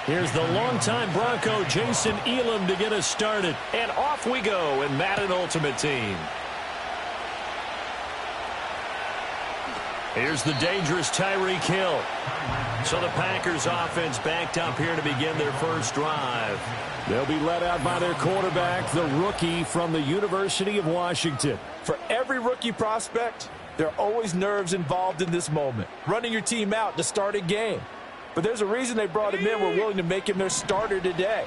Here's the longtime Bronco, Jason Elam, to get us started. And off we go in Madden Ultimate Team. Here's the dangerous Tyreek Hill. So the Packers offense backed up here to begin their first drive. They'll be led out by their quarterback, the rookie from the University of Washington. For every rookie prospect, there are always nerves involved in this moment. Running your team out to start a game. But there's a reason they brought him in. We're willing to make him their starter today.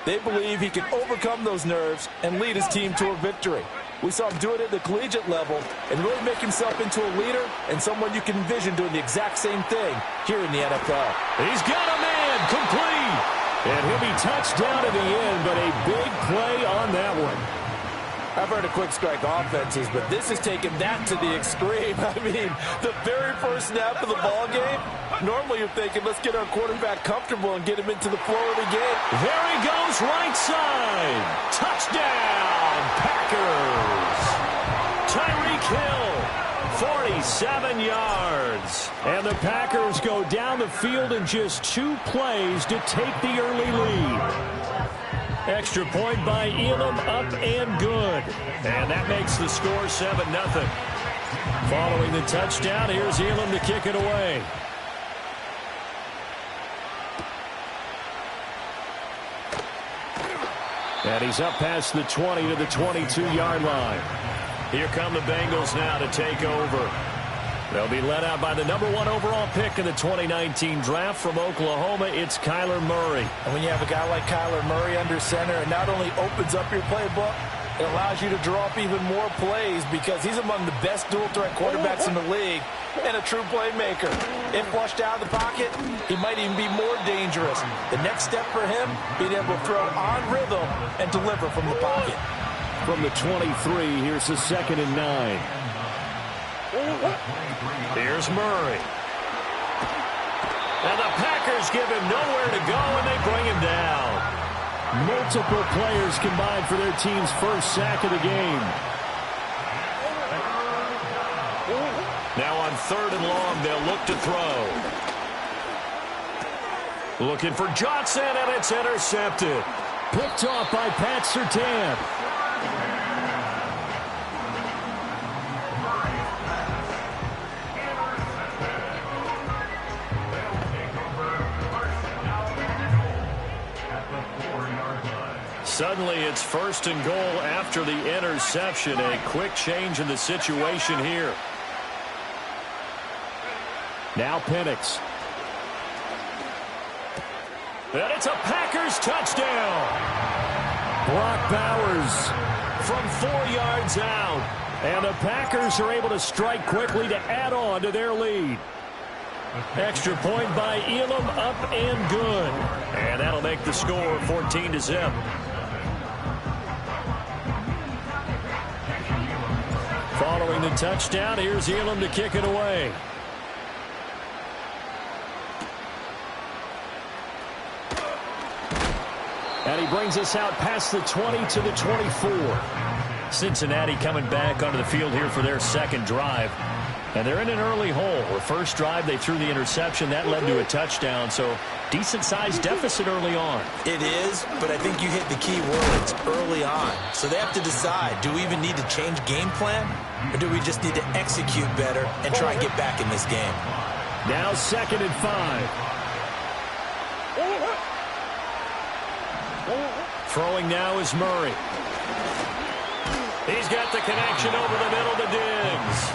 They believe he can overcome those nerves and lead his team to a victory. We saw him do it at the collegiate level and really make himself into a leader and someone you can envision doing the exact same thing here in the NFL. He's got a man complete. And he'll be touched down in the end, but a big play on that one. I've heard of quick strike offenses, but this has taken that to the extreme. I mean, the very first snap of the ball game, normally you're thinking, let's get our quarterback comfortable and get him into the flow of the game. There he goes, right side. Touchdown, Packers. Tyreek Hill, 47 yards. And the Packers go down the field in just 2 plays to take the early lead. Extra point by Elam, up and good. And that makes the score 7-0. Following the touchdown, here's Elam to kick it away. And he's up past the 20 to the 22-yard line. Here come the Bengals now to take over. They'll be led out by the #1 overall pick in the 2019 draft from Oklahoma. It's Kyler Murray. And when you have a guy like Kyler Murray under center, it not only opens up your playbook, it allows you to draw up even more plays because he's among the best dual-threat quarterbacks in the league and a true playmaker. If flushed out of the pocket, he might even be more dangerous. The next step for him, being able to throw on rhythm and deliver from the pocket. From the 23, here's the 2nd and 9. Here's Murray. And the Packers give him nowhere to go, and they bring him down. Multiple players combined for their team's first sack of the game. Now on 3rd and long, they'll look to throw. Looking for Johnson, and it's intercepted. Picked off by Pat Surtain. Suddenly it's 1st and goal after the interception. A quick change in the situation here. Now Penix. And it's a Packers touchdown. Brock Bowers From 4 yards out. And the Packers are able to strike quickly to add on to their lead. Extra point by Elam, up and good. And that'll make the score 14-0. Following the touchdown, here's Elam to kick it away. And he brings us out past the 20 to the 24. Cincinnati coming back onto the field here for their second drive. And they're in an early hole. The first drive, they threw the interception. That led to a touchdown. So decent-sized deficit early on. It is, but I think you hit the key words early on. So they have to decide, do we even need to change game plan? Or do we just need to execute better and try and get back in this game? Now 2nd and 5. Throwing now is Murray. He's got the connection over the middle to Diggs.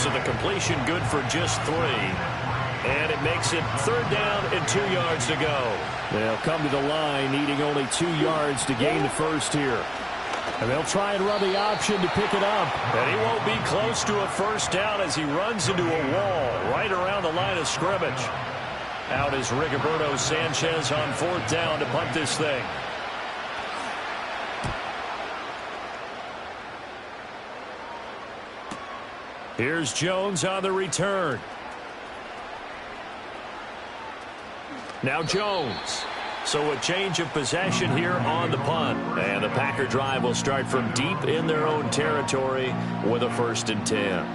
So the completion good for just 3. And it makes it 3rd down and 2 yards to go. They'll come to the line needing only 2 yards to gain the first here. And they'll try and run the option to pick it up. And he won't be close to a first down as he runs into a wall right around the line of scrimmage. Out is Rigoberto Sanchez on 4th down to punt this thing. Here's Jones on the return. Now Jones. So a change of possession here on the punt. And the Packer drive will start from deep in their own territory with a 1st and 10.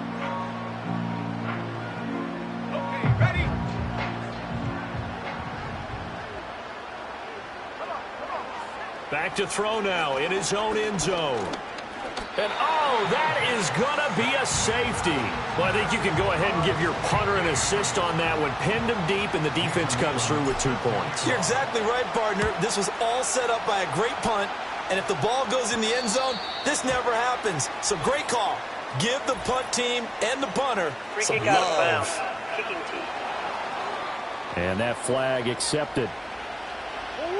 Okay, ready? Back to throw now in his own end zone. And, oh, that is going to be a safety. Well, I think you can go ahead and give your punter an assist on that one. Pinned him deep, and the defense comes through with 2 points. You're exactly right, partner. This was all set up by a great punt, and if the ball goes in the end zone, this never happens. So great call. Give the punt team and the punter some love. Kicking team. And that flag accepted.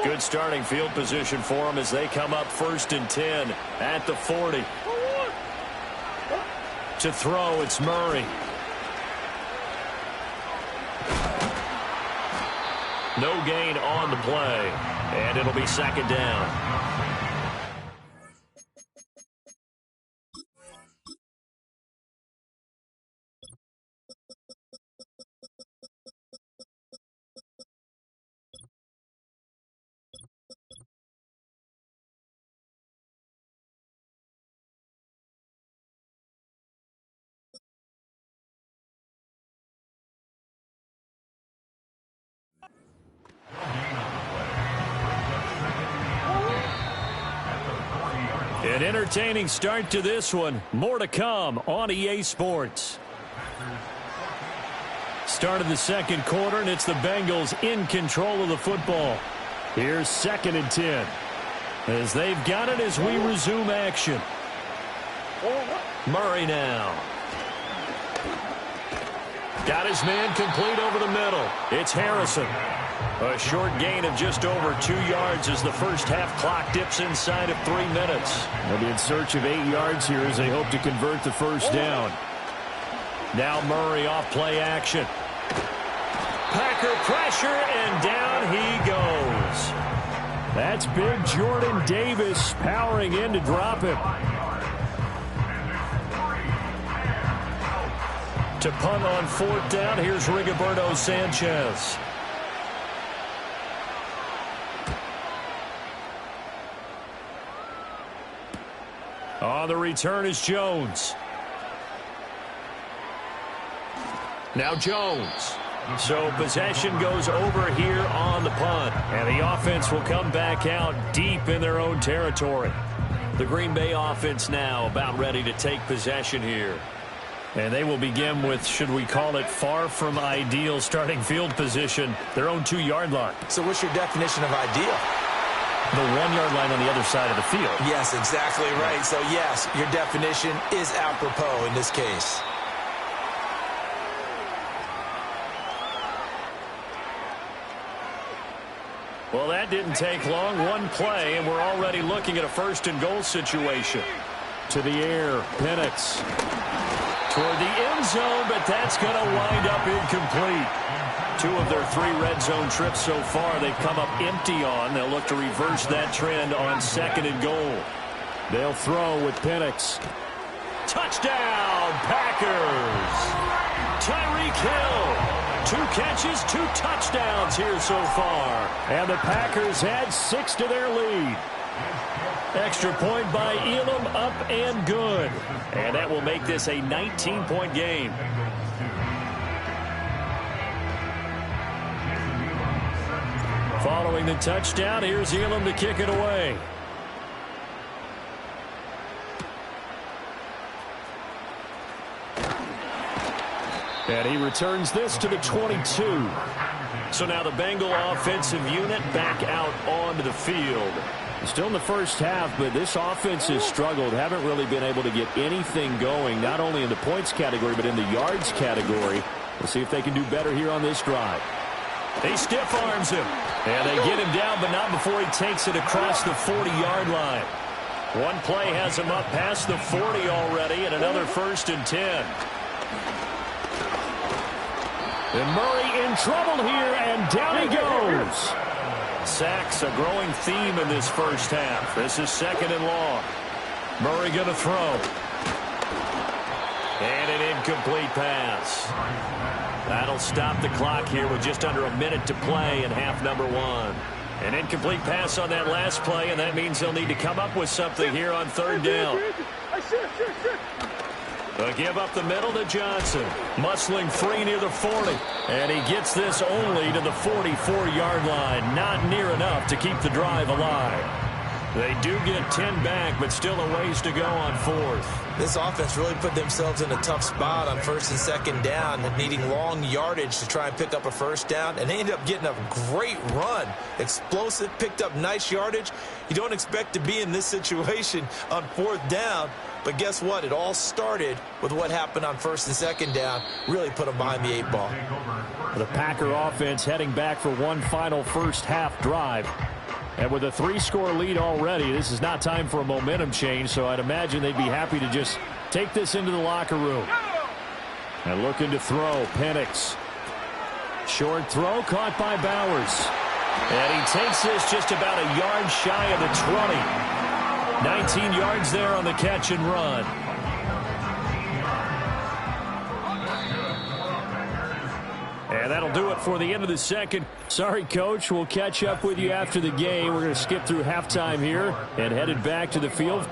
Good starting field position for them as they come up 1st and 10 at the 40. To throw, it's Murray. No gain on the play, and it'll be 2nd down. An entertaining start to this one. More to come on EA Sports. Start of the 2nd quarter, and it's the Bengals in control of the football. Here's 2nd and 10. As they've got it as we resume action. Murray now. Got his man complete over the middle. It's Harrison. A short gain of just over 2 yards as the first half clock dips inside of 3 minutes. They'll be in search of 8 yards here as they hope to convert the first down. Now Murray off play action. Packer pressure, and down he goes. That's big Jordan Davis powering in to drop him. To punt on 4th down, here's Rigoberto Sanchez. On the return is Jones. Now Jones. So possession goes over here on the punt. And the offense will come back out deep in their own territory. The Green Bay offense now about ready to take possession here. And they will begin with, should we call it, far from ideal starting field position, their own 2-yard line. So what's your definition of ideal? The 1-yard line on the other side of the field. Yes, exactly right. So, yes, your definition is apropos in this case. Well, that didn't take long. One play, and we're already looking at a first-and-goal situation. To the air, Penix. Toward the end zone, but that's going to wind up incomplete. 2 of their 3 red zone trips so far they've come up empty on. They'll look to reverse that trend on 2nd and goal. They'll throw with Penix. Touchdown, Packers! Tyreek Hill. 2 catches, 2 touchdowns here so far. And the Packers add 6 to their lead. Extra point by Elam, up and good. And that will make this a 19-point game. Following the touchdown, here's Elam to kick it away. And he returns this to the 22. So now the Bengal offensive unit back out onto the field. Still in the first half, but this offense has struggled. Haven't really been able to get anything going, not only in the points category, but in the yards category. We'll see if they can do better here on this drive. He stiff arms him. And they get him down, but not before he takes it across the 40-yard line. One play has him up past the 40 already, and another 1st and 10. And Murray in trouble here, and down he goes. Sacks a growing theme in this first half. This is 2nd and long. Murray going to throw. And an incomplete pass. That'll stop the clock here with just under a minute to play in half number 1. An incomplete pass on that last play, and that means they'll need to come up with something here on 3rd down. They'll give up the middle to Johnson. Muscling free near the 40. And he gets this only to the 44-yard line. Not near enough to keep the drive alive. They do get 10 back, but still a ways to go on 4th. This offense really put themselves in a tough spot on 1st and 2nd down, needing long yardage to try and pick up a 1st down, and they ended up getting a great run. Explosive, picked up nice yardage. You don't expect to be in this situation on 4th down, but guess what? It all started with what happened on 1st and 2nd down. Really put them behind the 8 ball. The Packer offense heading back for one final first half drive. And with a 3-score lead already, this is not time for a momentum change, so I'd imagine they'd be happy to just take this into the locker room. And looking to throw, Penix. Short throw caught by Bowers. And he takes this just about a yard shy of the 20. 19 yards there on the catch and run. And that'll do it for the end of the second. Sorry, Coach. We'll catch up with you after the game. We're going to skip through halftime here and headed back to the field.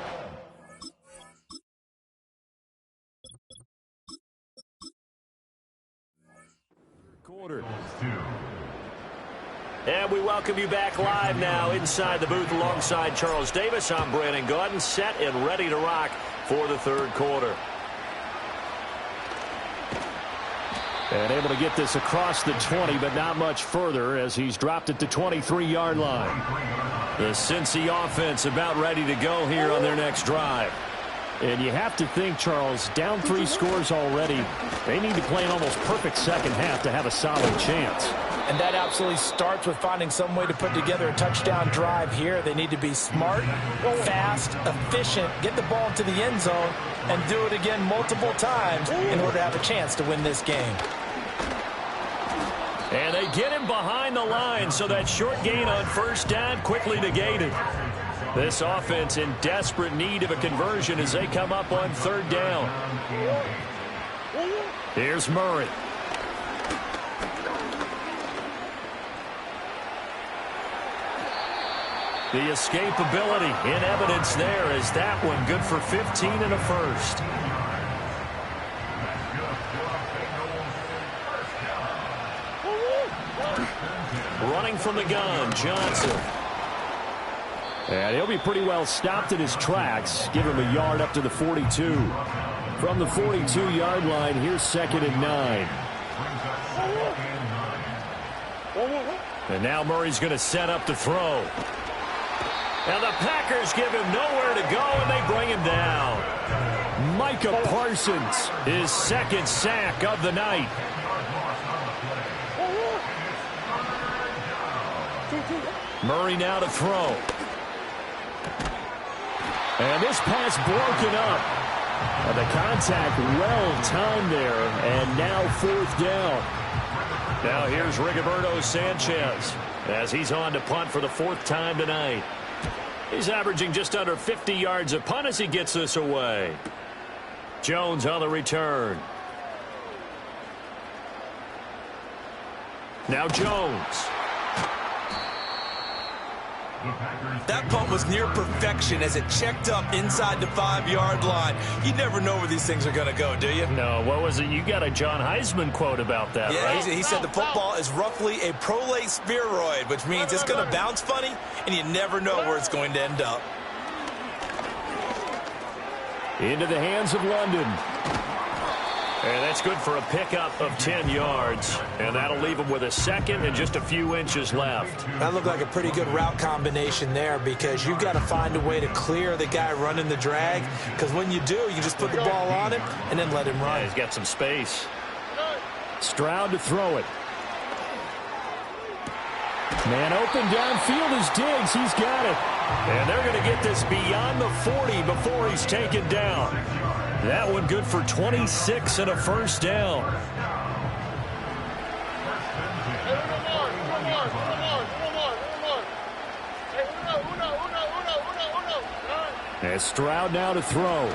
Quarter. And we welcome you back live now inside the booth alongside Charles Davis. I'm Brandon Gaudin, set and ready to rock for the 3rd quarter. And able to get this across the 20, but not much further as he's dropped it to 23-yard line. The Cincy offense about ready to go here on their next drive. And you have to think, Charles, down 3 scores already. They need to play an almost perfect second half to have a solid chance. And that absolutely starts with finding some way to put together a touchdown drive here. They need to be smart, fast, efficient, get the ball into the end zone, and do it again multiple times in order to have a chance to win this game. And they get him behind the line, so that short gain on 1st down quickly negated. This offense in desperate need of a conversion as they come up on 3rd down. Here's Murray. The escapability in evidence there as that one good for 15 and a 1st. Running from the gun, Johnson. And he'll be pretty well stopped in his tracks. Give him a yard up to the 42. From the 42-yard line, here's 2nd and 9. And now Murray's going to set up to throw. And the Packers give him nowhere to go, and they bring him down. Micah Parsons, his second sack of the night. Murray now to throw. And this pass broken up. And the contact well-timed there, and now 4th down. Now here's Rigoberto Sanchez as he's on to punt for the 4th time tonight. He's averaging just under 50 yards a punt as he gets this away. Jones on the return. Now Jones. That punt was near perfection as it checked up inside the 5-yard line. You never know where these things are going to go, do you? No, what was it? You got a John Heisman quote about that, yeah, right? He said the football is roughly a prolate spheroid, which means it's going to bounce funny, and you never know where it's going to end up. Into the hands of London. And that's good for a pickup of 10 yards. And that'll leave him with a second and just a few inches left. That looked like a pretty good route combination there because you've got to find a way to clear the guy running the drag. Because when you do, you just put the ball on him and then let him run. Yeah, he's got some space. Stroud to throw it. Man open downfield is Diggs. He's got it. And they're going to get this beyond the 40 before he's taken down. That one good for 26 and a first down. And Stroud now to throw.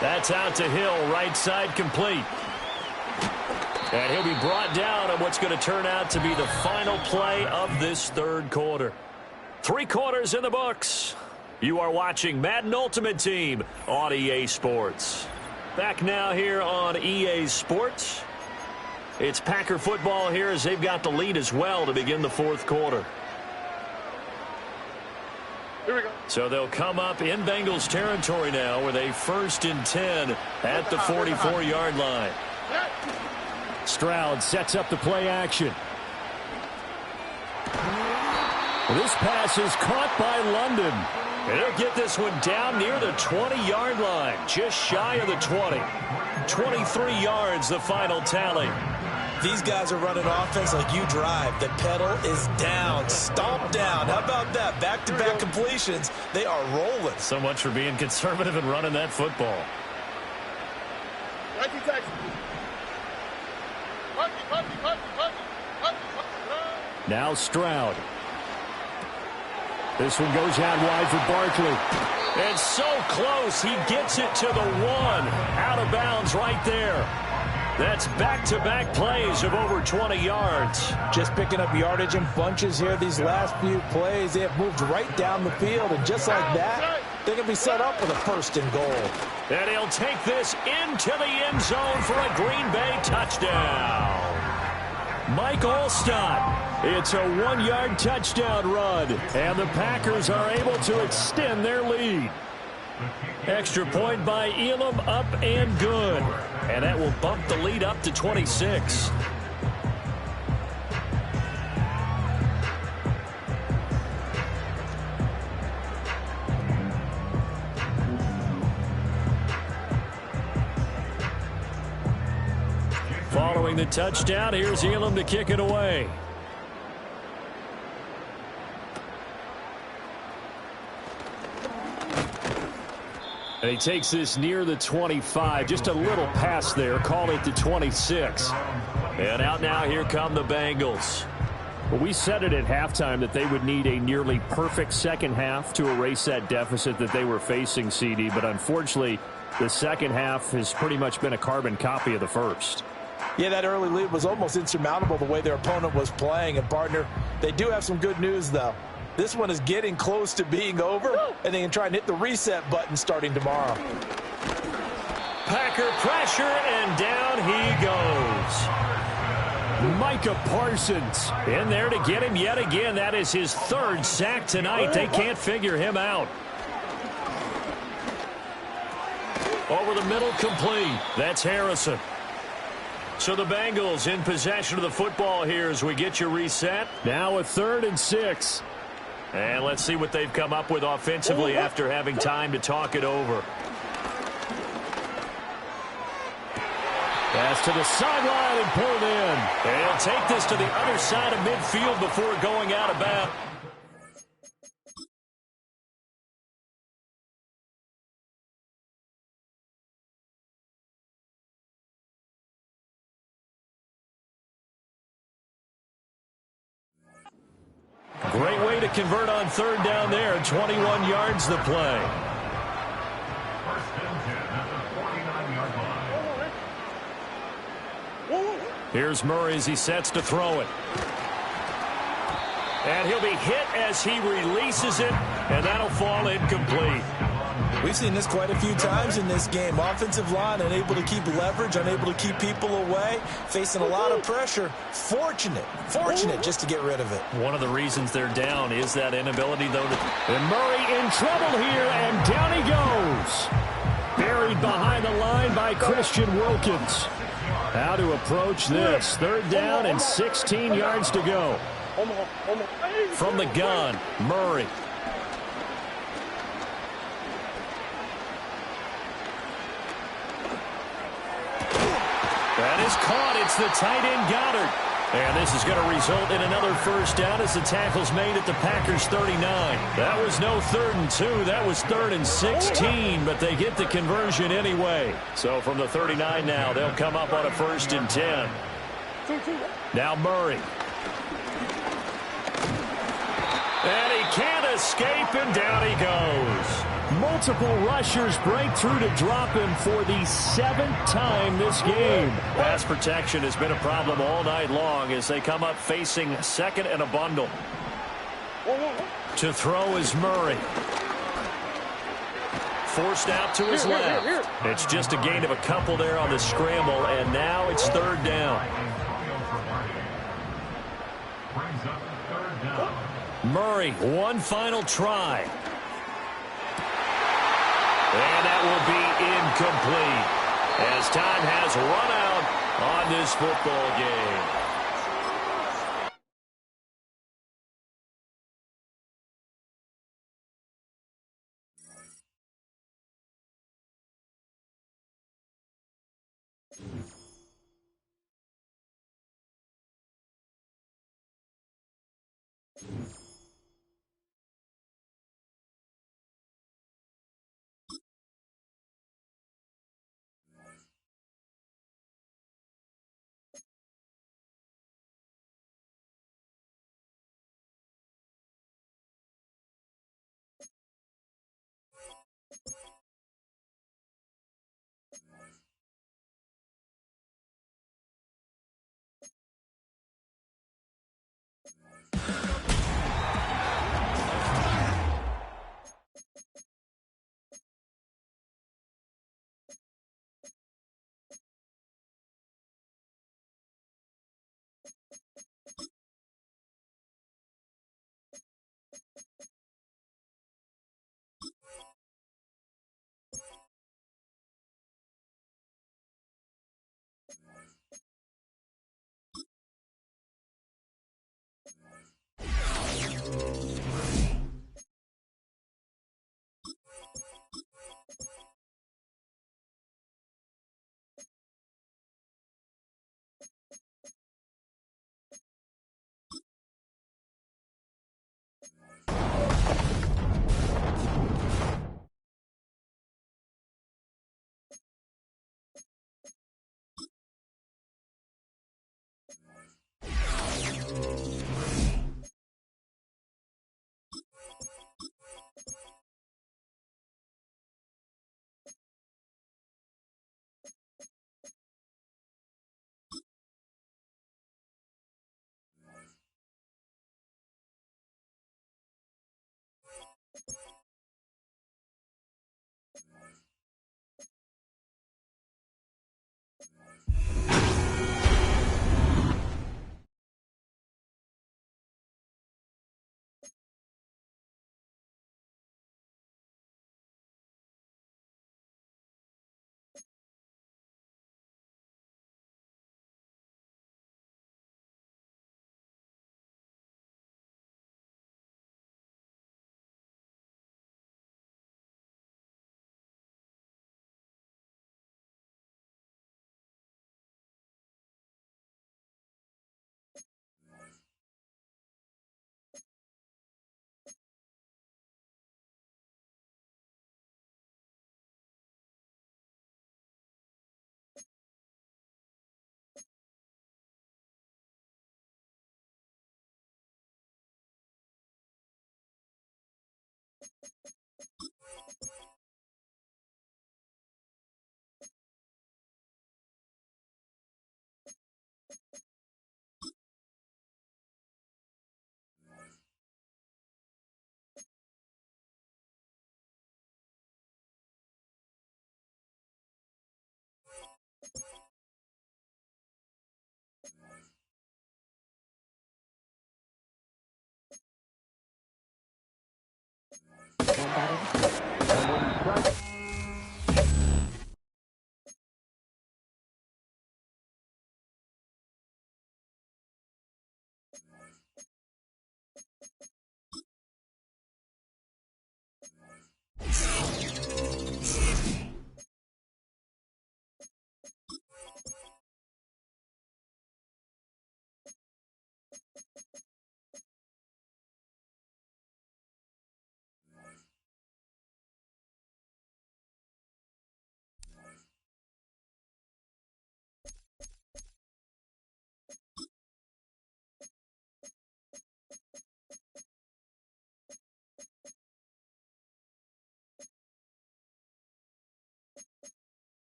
That's out to Hill, right side complete. And he'll be brought down on what's going to turn out to be the final play of this 3rd quarter. 3 quarters in the books. You are watching Madden Ultimate Team on EA Sports. Back now here on EA Sports. It's Packer football here as they've got the lead as well to begin the 4th quarter. Here we go. So they'll come up in Bengals territory now with a 1st and 10 at the 44-yard line. Stroud sets up the play action. This pass is caught by London. And he'll get this one down near the 20-yard line, just shy of the 20. 23 yards, the final tally. These guys are running offense like you drive. The pedal is down, stomp down. How about that? Back-to-back completions. They are rolling. So much for being conservative and running that football. Now Stroud. This one goes out wide for Barkley. And so close, he gets it to the 1. Out of bounds right there. That's back-to-back plays of over 20 yards. Just picking up yardage in bunches here. These last few plays, they have moved right down the field. And just like that, they're going to be set up for the 1st and goal. And he'll take this into the end zone for a Green Bay touchdown. Mike Allstott. It's a 1-yard touchdown run, and the Packers are able to extend their lead. Extra point by Elam, up and good. And that will bump the lead up to 26. Following the touchdown, here's Elam to kick it away. And he takes this near the 25. Just a little pass there. Call it the 26. And out now, here come the Bengals. Well, we said it at halftime that they would need a nearly perfect second half to erase that deficit that they were facing, CD. But unfortunately, the second half has pretty much been a carbon copy of the first. Yeah, that early lead was almost insurmountable the way their opponent was playing. And, partner, they do have some good news, though. This one is getting close to being over, and they can try and hit the reset button starting tomorrow. Packer pressure, and down he goes. Micah Parsons in there to get him yet again. That is his 3rd sack tonight. They can't figure him out. Over the middle, complete. That's Harrison. So the Bengals in possession of the football here as we get you reset. Now a 3rd and 6. And let's see what they've come up with offensively after having time to talk it over. Pass to the sideline and pulled in. And he'll take this to the other side of midfield before going out of bounds. Great way to convert on third down there. 21 yards the play. Here's Murray as he sets to throw it. And he'll be hit as he releases it, and that'll fall incomplete. We've seen this quite a few times in this game. Offensive line unable to keep leverage, unable to keep people away, facing a lot of pressure. Fortunate just to get rid of it. One of the reasons they're down is that inability, though. And Murray in trouble here, and down he goes. Buried behind the line by Christian Wilkins. How to approach this. Third down and 16 yards to go. From the gun, Murray. That is caught. It's the tight end Goddard. And this is going to result in another first down as the tackle's made at the Packers 39. That was no 3rd and 2. That was 3rd and 16, but they get the conversion anyway. So from the 39 now, they'll come up on a 1st and 10. Now Murray. And he can't escape, and down he goes. Multiple rushers break through to drop him for the 7th time this game. Pass protection has been a problem all night long as they come up facing 2nd and a bundle. To throw is Murray. Forced out to his left. It's just a gain of a couple there on the scramble, and now it's 3rd down. Murray, one final try. And that will be incomplete as time has run out on this football game.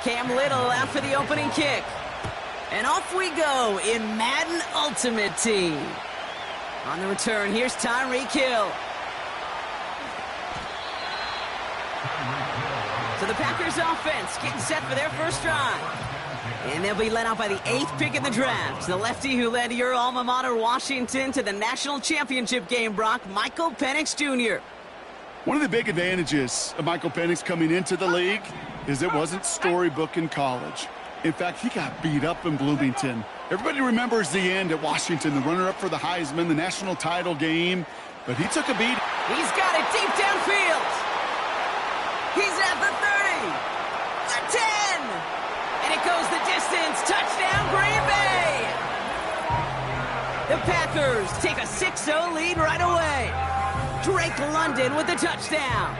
Cam Little out for the opening kick. And off we go in Madden Ultimate Team. On the return, here's Tyreek Hill. So the Packers offense getting set for their first drive. And they'll be led out by the 8th pick in the draft. The lefty who led your alma mater, Washington, to the national championship game, Brock, Michael Penix Jr. One of the big advantages of Michael Penix coming into the league is it wasn't storybook in college. In fact, he got beat up in Bloomington. Everybody remembers the end at Washington, the runner-up for the Heisman, the national title game. But he took a beat. He's got it deep downfield. He's at the 30, the 10, and it goes the distance. Touchdown, Green Bay. The Packers take a 6-0 lead right away. Drake London with the touchdown.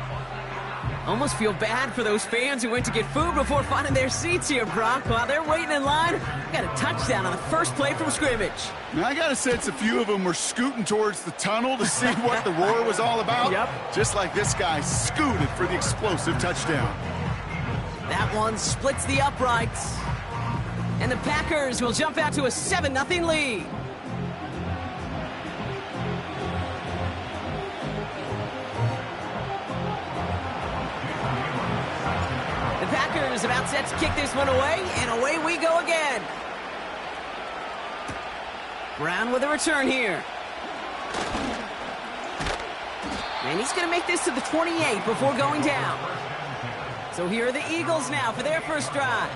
Almost feel bad for those fans who went to get food before finding their seats here, Brock. While they're waiting in line, got a touchdown on the first play from scrimmage. Now, I got a sense a few of them were scooting towards the tunnel to see what the roar was all about. Yep. Just like this guy scooted for the explosive touchdown. That one splits the uprights. And the Packers will jump out to a 7-0 lead. The Packers about set to kick this one away, and away we go again. Brown with a return here. And he's going to make this to the 28 before going down. So here are the Eagles now for their first drive.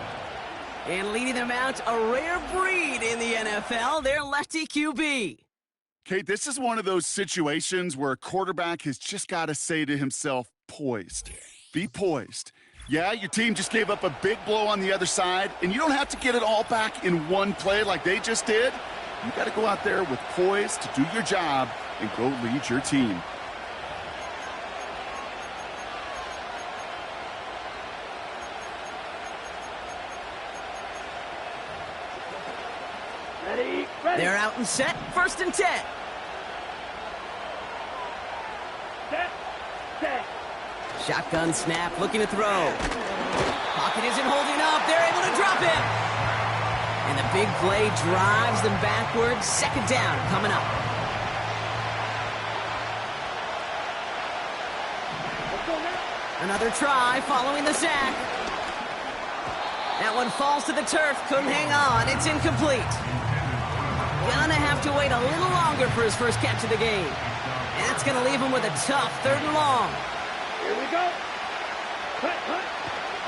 And leading them out, a rare breed in the NFL, their lefty QB. Kate, this is one of those situations where a quarterback has just got to say to himself, poised. Be poised. Yeah, your team just gave up a big blow on the other side, and you don't have to get it all back in one play like they just did. You got to go out there with poise to do your job and go lead your team. Ready. They're out and set, 1st and 10. Set. Shotgun snap, looking to throw. Pocket isn't holding up. They're able to drop him. And the big play drives them backwards. 2nd down coming up. Another try following the sack. That one falls to the turf. Couldn't hang on. It's incomplete. Gonna have to wait a little longer for his first catch of the game. And that's gonna leave him with a tough 3rd and long. Here we go.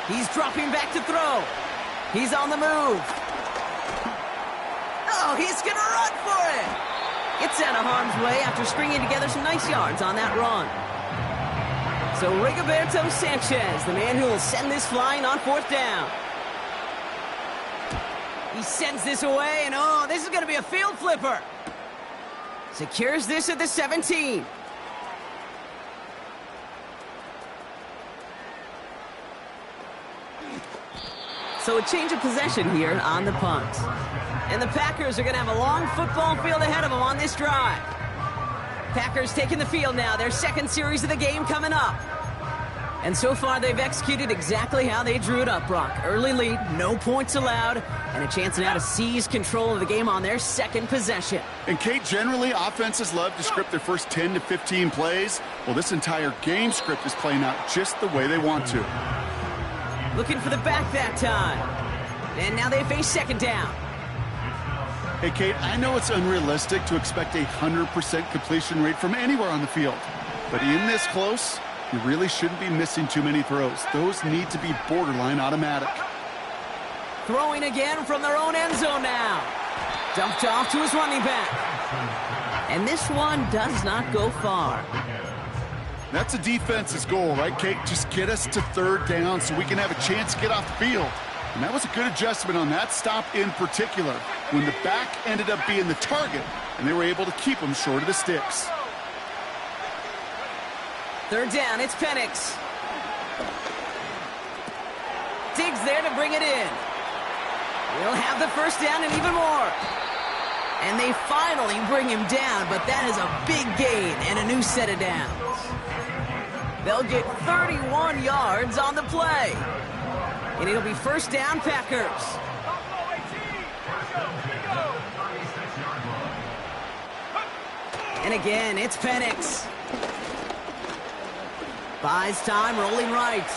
He's dropping back to throw. He's on the move. Oh, he's going to run for it. Gets out of harm's way after stringing together some nice yards on that run. So Rigoberto Sanchez, the man who will send this flying on 4th down. He sends this away, and oh, this is going to be a field flipper. Secures this at the 17. So a change of possession here on the punt. And the Packers are going to have a long football field ahead of them on this drive. Packers taking the field now. Their 2nd series of the game coming up. And so far, they've executed exactly how they drew it up, Brock. Early lead, no points allowed, and a chance now to seize control of the game on their 2nd possession. And, Kate, generally, offenses love to script their first 10 to 15 plays. Well, this entire game script is playing out just the way they want to. Looking for the back that time. And now they face 2nd down. Hey, Kate, I know it's unrealistic to expect a 100% completion rate from anywhere on the field. But in this close, you really shouldn't be missing too many throws. Those need to be borderline automatic. Throwing again from their own end zone now. Dumped off to his running back. And this one does not go far. That's a defense's goal, right, Kate? Just get us to 3rd down so we can have a chance to get off the field. And that was a good adjustment on that stop in particular, when the back ended up being the target, and they were able to keep him short of the sticks. 3rd down, it's Penix. Diggs there to bring it in. We'll have the 1st down and even more. And they finally bring him down, but that is a big gain and a new set of downs. They'll get 31 yards on the play. And it'll be first down, Packers. And again, it's Penix. Buys time, rolling right.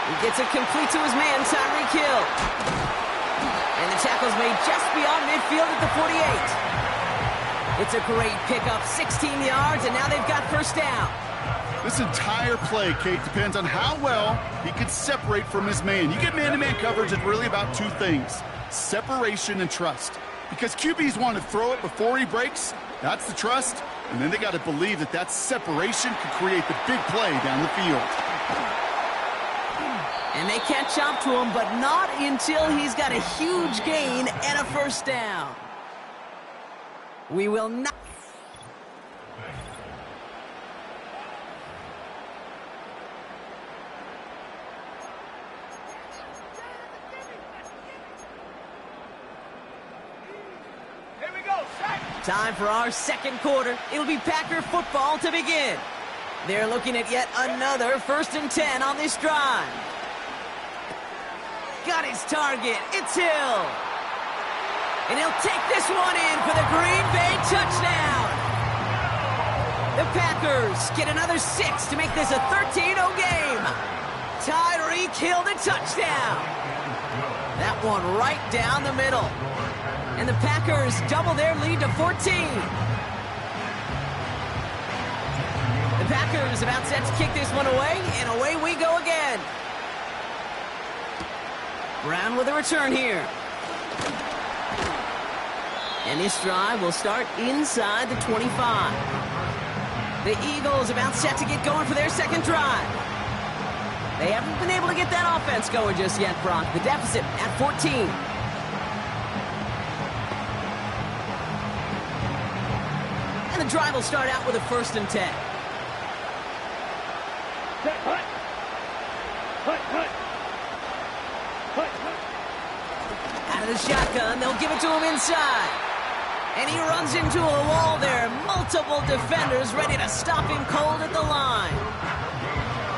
He gets it complete to his man, Tyreek Hill. And the tackle's made just beyond midfield at the 48. It's a great pickup, 16 yards, and now they've got first down. This entire play, Kate, depends on how well he can separate from his man. You get man-to-man coverage, it's really about two things, separation and trust. Because QBs want to throw it before he breaks, that's the trust, and then they got to believe that that separation can create the big play down the field. And they catch up to him, but not until he's got a huge gain and a first down. We will not. Time for our second quarter. It'll be Packer football to begin. They're looking at yet another 1st and 10 on this drive. Got his target. It's Hill. And he'll take this one in for the Green Bay touchdown. The Packers get another 6 to make this a 13-0 game. Tyreek Hill the touchdown. That one right down the middle. And the Packers double their lead to 14. The Packers about set to kick this one away, and away we go again. Brown with a return here. And this drive will start inside the 25. The Eagles about set to get going for their second drive. They haven't been able to get that offense going just yet, Brock. The deficit at 14. And the drive will start out with a 1st and 10. Out of the shotgun, they'll give it to him inside. And he runs into a wall there. Multiple defenders ready to stop him cold at the line.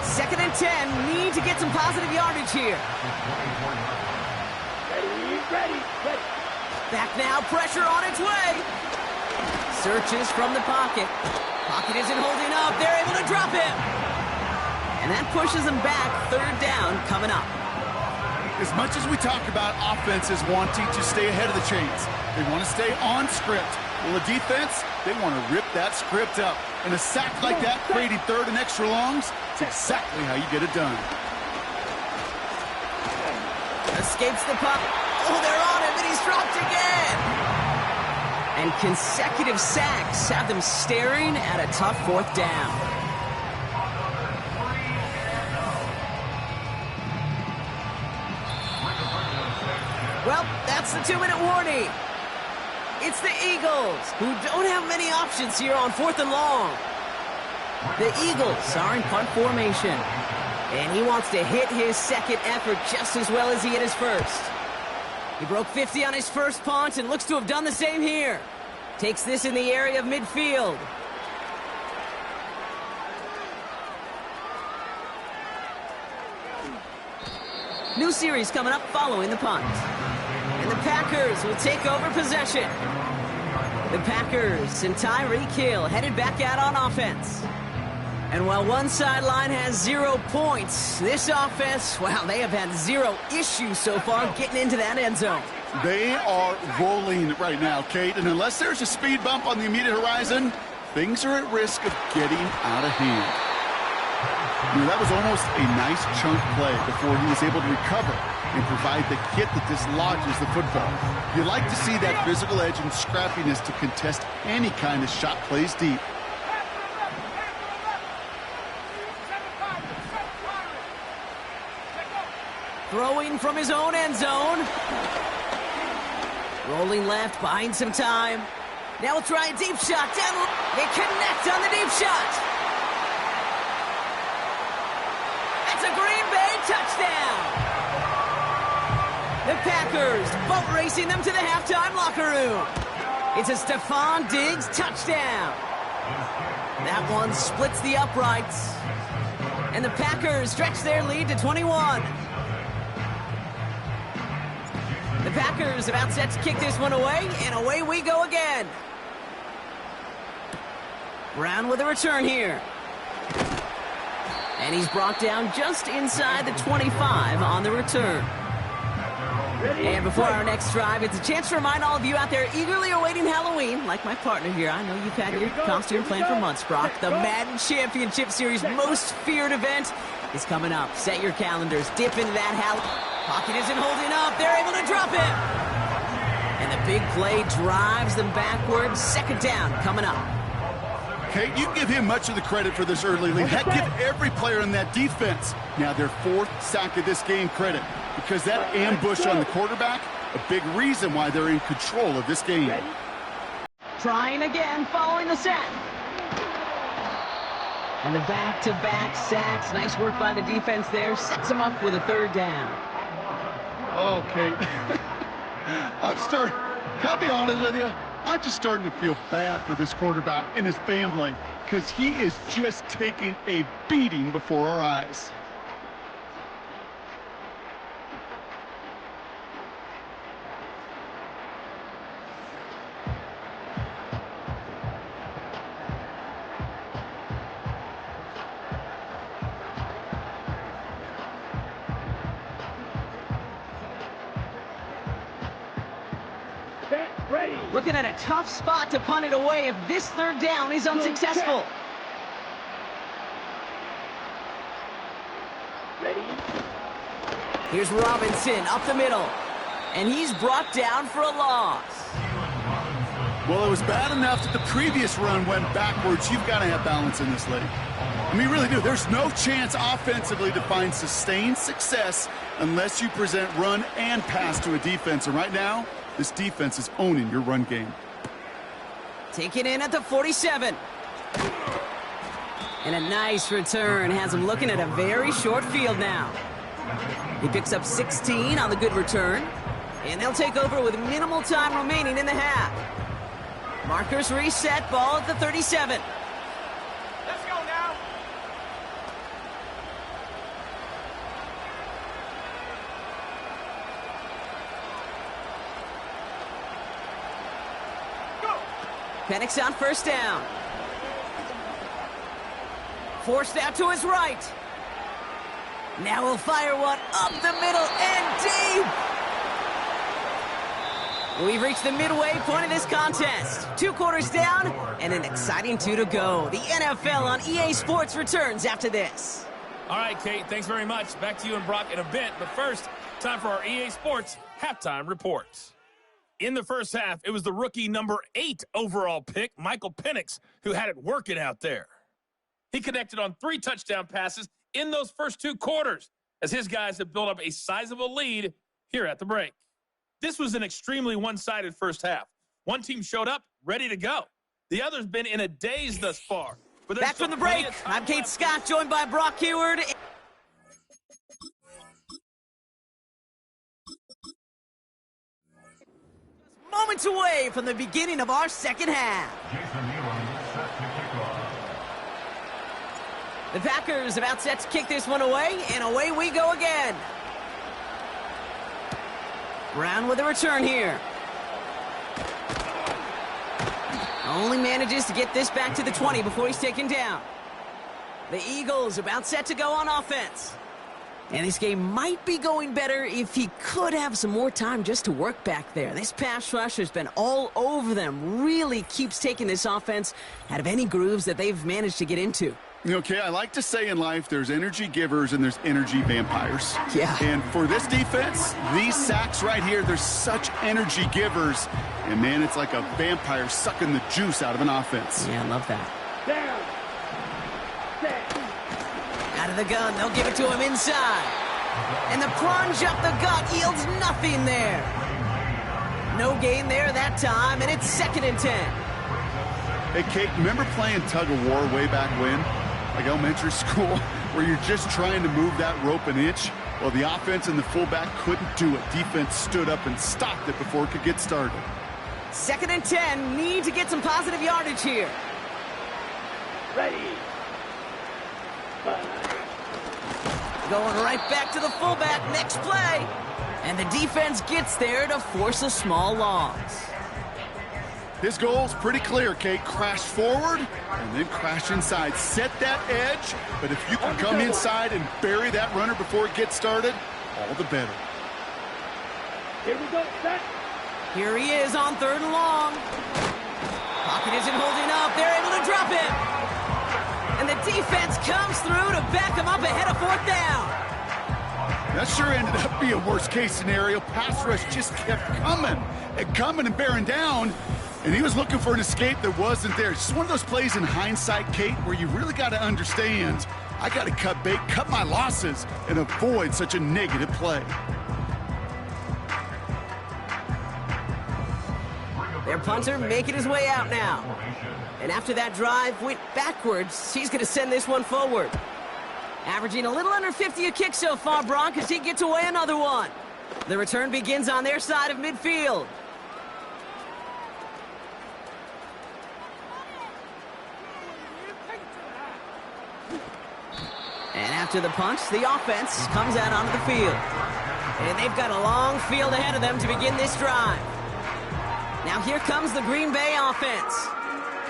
2nd and 10, need to get some positive yardage here. Ready. Back now, pressure on its way. Searches from the pocket. Pocket isn't holding up. They're able to drop him. And that pushes them back. 3rd down coming up. As much as we talk about offenses wanting to stay ahead of the chains, they want to stay on script. Well, the defense, they want to rip that script up. And a sack like that, creating 3rd and extra longs, is exactly how you get it done. Escapes the puck. Oh, they're on him, and he's dropped again. And consecutive sacks have them staring at a tough 4th down. Well, that's the 2-minute warning. It's the Eagles, who don't have many options here on 4th and long. The Eagles are in punt formation, and he wants to hit his second effort just as well as he hit his first. He broke 50 on his first punt and looks to have done the same here. Takes this in the area of midfield. New series coming up following the punt. And the Packers will take over possession. The Packers and Tyreek Hill headed back out on offense. And while one sideline has 0 points, this offense, well, they have had 0 issues so far getting into that end zone. They are rolling right now, Kate, and unless there's a speed bump on the immediate horizon, things are at risk of getting out of hand. You know, that was almost a nice chunk play before he was able to recover and provide the hit that dislodges the football. You like to see that physical edge and scrappiness to contest any kind of shot plays deep. Throwing from his own end zone. Rolling left, buying some time. Now we'll try a deep shot. Down. They connect on the deep shot. That's a Green Bay touchdown. The Packers boat racing them to the halftime locker room. It's a Stephon Diggs touchdown. That one splits the uprights. And the Packers stretch their lead to 21. The Packers about set to kick this one away, and away we go again. Brown with a return here. And he's brought down just inside the 25 on the return. And before our next drive, it's a chance to remind all of you out there eagerly awaiting Halloween, like my partner here. I know you've had your costume planned for months, Brock. The Madden Championship Series most feared event is coming up. Set your calendars. Dip into that Halloween. Pocket isn't holding up. They're able to drop it. And the big play drives them backwards. Second down coming up. Okay, you give him much of the credit for this early lead. Heck, give every player in that defense now their fourth sack of this game credit, because that ambush on the quarterback, a big reason why they're in control of this game. Trying again following the sack. And the back-to-back sacks. Nice work by the defense there. Sets them up with a third down. Okay. I'll be honest with you, I'm just starting to feel bad for this quarterback and his family, because he is just taking a beating before our eyes. Looking at a tough spot to punt it away if this third down is unsuccessful. Here's Robinson up the middle. And he's brought down for a loss. Well, it was bad enough that the previous run went backwards. You've got to have balance in this league. I mean, you really do. There's no chance offensively to find sustained success unless you present run and pass to a defense. And right now, this defense is owning your run game. Take it in at the 47. And a nice return has him looking at a very short field now. He picks up 16 on the good return. And they'll take over with minimal time remaining in the half. Markers reset, ball at the 37. Let's go now. Penix on first down. Forced out to his right. Now he'll fire one up the middle and deep. We've reached the midway point of this contest. 2 quarters down and an exciting 2 to go. The NFL on EA Sports returns after this. All right, Kate, thanks very much. Back to you and Brock in a bit. But first, time for our EA Sports halftime reports. In the first half, it was the rookie number 8 overall pick, Michael Penix, who had it working out there. He connected on 3 touchdown passes in those first 2 quarters, as his guys have built up a sizable lead here at the break. This was an extremely one-sided first half. One team showed up, ready to go. The other's been in a daze thus far. But back from the break, I'm Kate Scott, joined by Brock Hayward. Moments away from the beginning of our second half. The Packers about set to kick this one away, and away we go again. Brown with a return here. Only manages to get this back to the 20 before he's taken down. The Eagles about set to go on offense. And this game might be going better if he could have some more time just to work back there. This pass rush has been all over them. Really keeps taking this offense out of any grooves that they've managed to get into. Okay, I like to say in life there's energy givers and there's energy vampires. Yeah. And for this defense, these sacks right here, they're such energy givers. And, man, it's like a vampire sucking the juice out of an offense. Yeah, I love that. Out of the gun, they'll give it to him inside. And the plunge up the gut yields nothing there. No gain there that time, and it's 2nd and 10. Hey, Kate, remember playing tug of war way back when? Like elementary school, where you're just trying to move that rope an inch? Well, the offense and the fullback couldn't do it. Defense stood up and stopped it before it could get started. 2nd and 10, need to get some positive yardage here. Ready. Going right back to the fullback. Next play. And the defense gets there to force a small loss. His goal's pretty clear, Kate. Crash forward and then crash inside. Set that edge, but if you can come inside and bury that runner before it gets started, all the better. Here we go, set. Here he is on 3rd and long. Pocket isn't holding up. They're able to drop him. And the defense comes through to back him up ahead of 4th down. That sure ended up being a worst-case scenario. Pass rush just kept coming and bearing down. And he was looking for an escape that wasn't there. It's just one of those plays in hindsight, Kate, where you really got to understand, I got to cut bait, cut my losses, and avoid such a negative play. Their punter making his way out now. And after that drive went backwards, he's going to send this one forward. Averaging a little under 50 a kick so far, Bronk, as he gets away another one. The return begins on their side of midfield. And after the punch, the offense comes out onto the field. And they've got a long field ahead of them to begin this drive. Now here comes the Green Bay offense.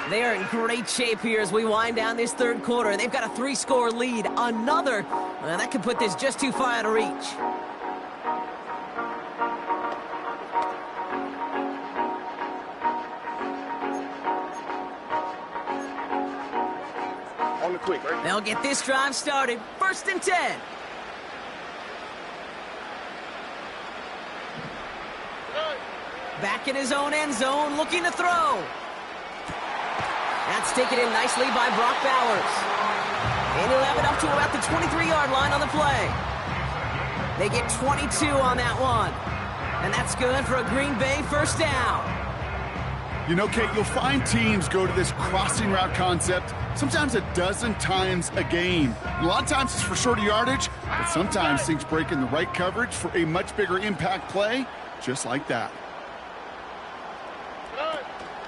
They are in great shape here as we wind down this 3rd quarter. And they've got a 3-score lead. Another, that could put this just too far out of reach. On the quick, right? They'll get this drive started. 1st and 10. Back in his own end zone, looking to throw. That's taken in nicely by Brock Bowers. And he'll have it up to about the 23-yard line on the play. They get 22 on that one. And that's good for a Green Bay 1st down. You know, Kate, you'll find teams go to this crossing route concept sometimes a dozen times a game. A lot of times it's for shorter yardage, but sometimes things break in the right coverage for a much bigger impact play, just like that.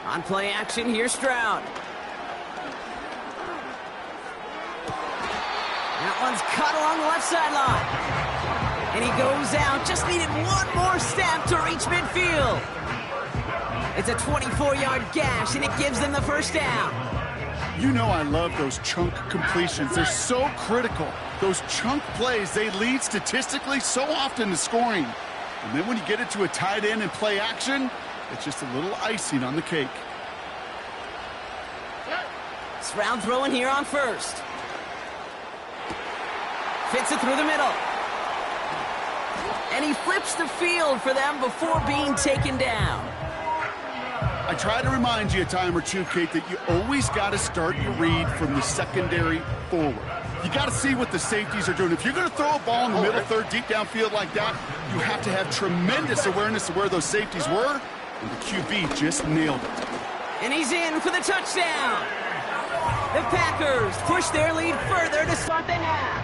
On play action, here's Stroud. That one's cut along the left sideline. And he goes out, just needed one more step to reach midfield. It's a 24-yard gash, and it gives them the 1st down. You know I love those chunk completions. They're so critical. Those chunk plays, they lead statistically so often to scoring. And then when you get it to a tight end and play action, it's just a little icing on the cake. Stroud throwing here on 1st. Fits it through the middle. And he flips the field for them before being taken down. I try to remind you a time or two, Kate, that you always got to start your read from the secondary forward. You got to see what the safeties are doing. If you're going to throw a ball in the middle third, deep downfield like that, you have to have tremendous awareness of where those safeties were, and the QB just nailed it. And he's in for the touchdown. The Packers push their lead further to start the half.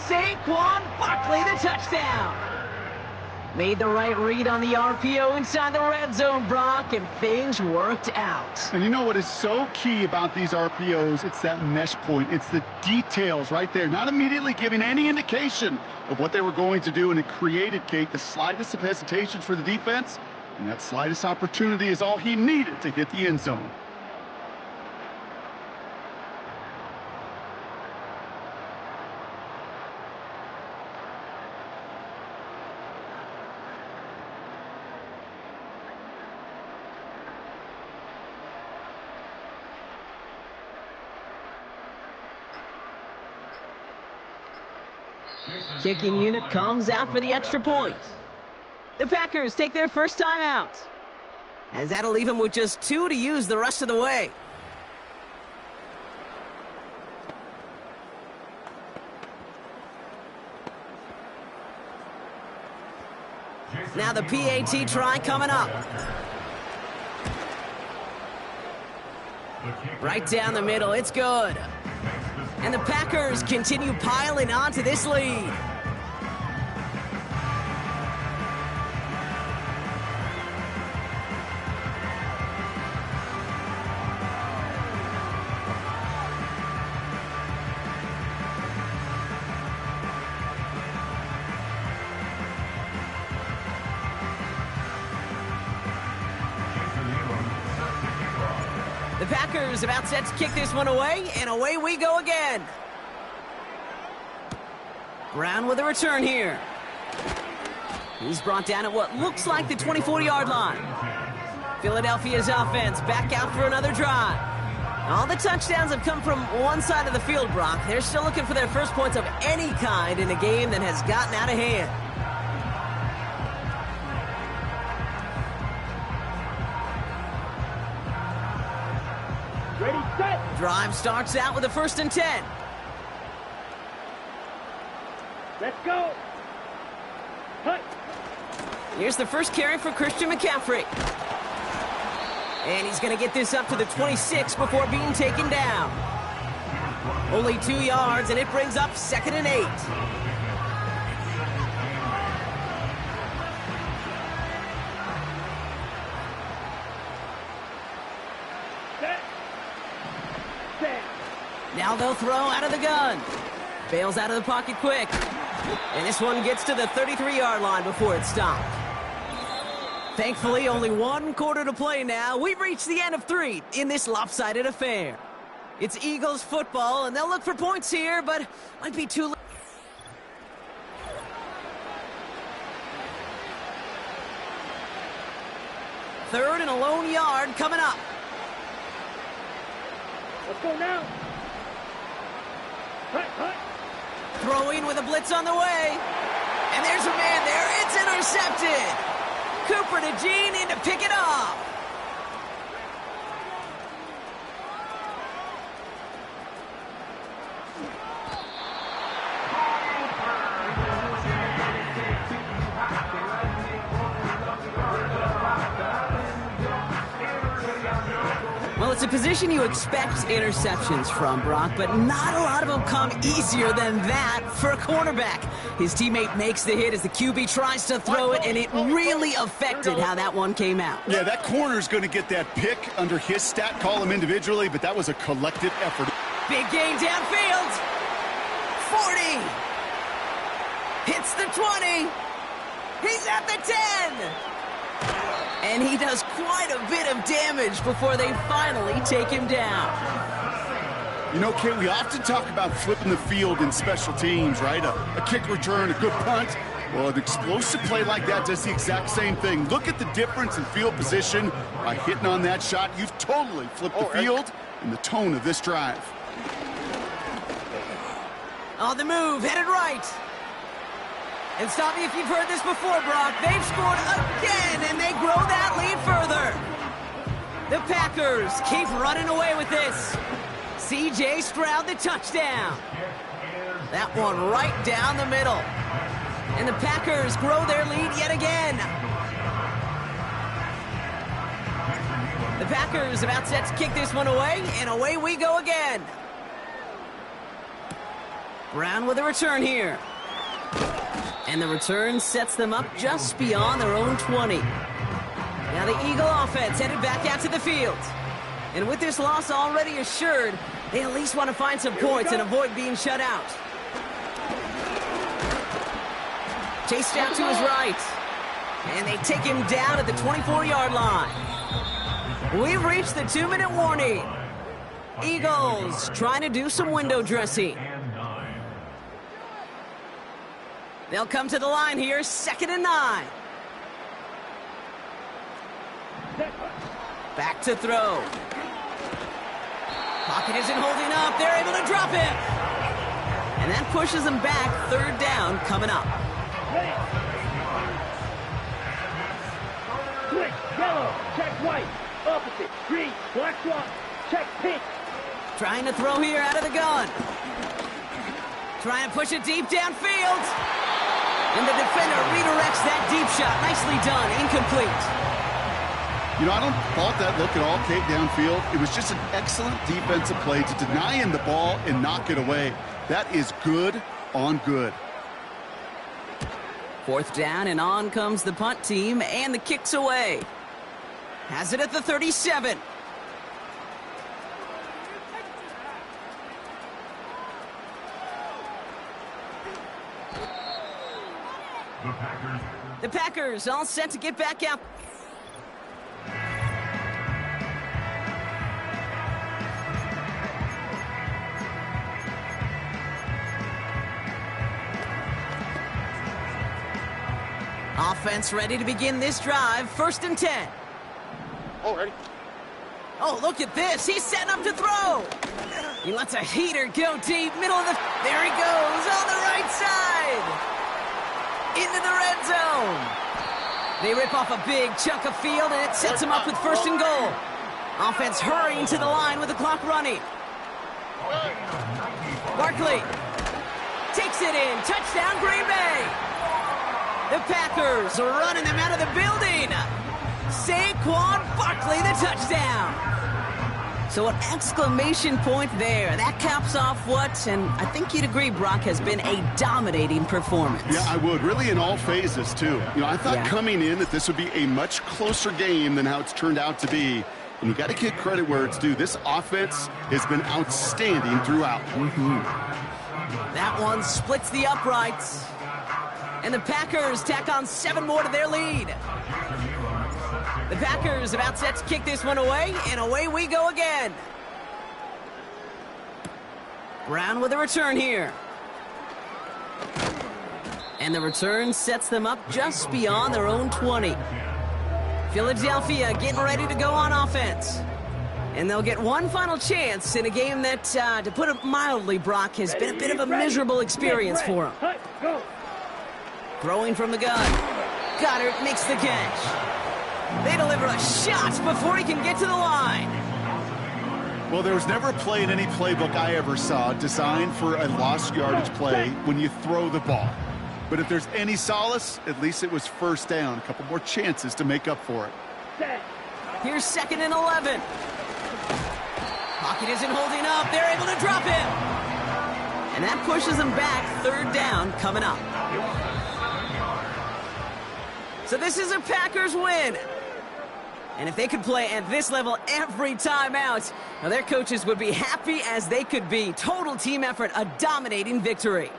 Saquon Barkley, the touchdown. Made the right read on the RPO inside the red zone, Brock, and things worked out. And you know what is so key about these RPOs? It's that mesh point. It's the details right there, not immediately giving any indication of what they were going to do, and it created, Kate, the slightest of hesitation for the defense, and that slightest opportunity is all he needed to hit the end zone. Kicking unit comes out for the extra point. The Packers take their first time out, as that'll leave them with just 2 to use the rest of the way. Now the PAT try coming up. Right down the middle, it's good. And the Packers continue piling onto this lead. The Packers about set to kick this one away, and away we go again. Brown with a return here. He's brought down at what looks like the 24-yard line. Philadelphia's offense back out for another drive. All the touchdowns have come from one side of the field, Brock. They're still looking for their first points of any kind in a game that has gotten out of hand. Ready, set. Drive starts out with a 1st and 10. Let's go. Hut. Here's the first carry for Christian McCaffrey. And he's going to get this up to the 26 before being taken down. Only 2 yards, and it brings up 2nd and 8. Set. Set. Now they'll throw out of the gun. Bails out of the pocket quick. And this one gets to the 33-yard line before it's stopped. Thankfully, only 1 quarter to play now. We've reached the end of 3 in this lopsided affair. It's Eagles football, and they'll look for points here, but might be too late. Third and a lone yard coming up. Let's go now. Hut, hut. Throwing with a blitz on the way. And there's a man there. It's intercepted. Cooper to Gene in to pick it off. Well, it's a position you expect interceptions from, Brock, but not a lot of them come easier than that for a cornerback. His teammate makes the hit as the QB tries to throw it, and it really affected how that one came out. Yeah, that corner's going to get that pick under his stat column individually, but that was a collective effort. Big gain downfield. 40. Hits the 20. He's at the 10. And he does quite a bit of damage before they finally take him down. You know, Kate, we often talk about flipping the field in special teams, right? A kick return, a good punt. Well, an explosive play like that does the exact same thing. Look at the difference in field position. By hitting on that shot, you've totally flipped the field and the tone of this drive. On the move, headed right. And stop me if you've heard this before, Brock. They've scored again, and they grow that lead further. The Packers keep running away with this. C.J. Stroud, the touchdown. That one right down the middle. And the Packers grow their lead yet again. The Packers about set to kick this one away, and away we go again. Brown with a return here. And the return sets them up just beyond their own 20. Now the Eagle offense headed back out to the field. And with this loss already assured, they at least want to find some points and avoid being shut out. Chased out to his right. And they take him down at the 24-yard line. We've reached the 2-minute warning. Eagles trying to do some window dressing. They'll come to the line here, 2nd and 9. Back to throw. Pocket isn't holding up. They're able to drop him. And that pushes them back. 3rd down coming up. Switch, yellow, check white, opposite, green, black swap, check pink. Trying to throw here out of the gun. Trying to push it deep downfield. And the defender redirects that deep shot. Nicely done. Incomplete. You know, I don't fault that look at all, Kate, downfield. It was just an excellent defensive play to deny him the ball and knock it away. That is good on good. 4th down, and on comes the punt team, and the kick's away. Has it at the 37. The Packers all set to get back out. Offense ready to begin this drive. 1st and 10. Already. Oh, look at this. He's setting up to throw. He lets a heater go deep. Middle of the... There he goes on the right side. Into the red zone. They rip off a big chunk of field, and it sets him up with 1st and goal. Offense hurrying to the line with the clock running. Barkley takes it in. Touchdown, Green Bay. The Packers are running them out of the building. Saquon Barkley, the touchdown. So an exclamation point there. That caps off what, and I think you'd agree, Brock, has been a dominating performance. Yeah, I would. Really in all phases, too. I thought coming in that this would be a much closer game than how it's turned out to be. And you got to give credit where it's due. This offense has been outstanding throughout. That one splits the uprights. And the Packers tack on 7 more to their lead. The Packers about set to kick this one away, and away we go again. Brown with a return here. And the return sets them up just beyond their own 20. Philadelphia getting ready to go on offense. And they'll get one final chance in a game that, to put it mildly, Brock, has been a bit of a miserable experience for them. Throwing from the gun. Goddard makes the catch. They deliver a shot before he can get to the line. Well, there was never a play in any playbook I ever saw designed for a lost yardage play when you throw the ball. But if there's any solace, at least it was 1st down. A couple more chances to make up for it. Here's 2nd and 11. Pocket isn't holding up. They're able to drop him. And that pushes them back. 3rd down coming up. So this is a Packers win. And if they could play at this level every time out, now their coaches would be happy as they could be. Total team effort, a dominating victory.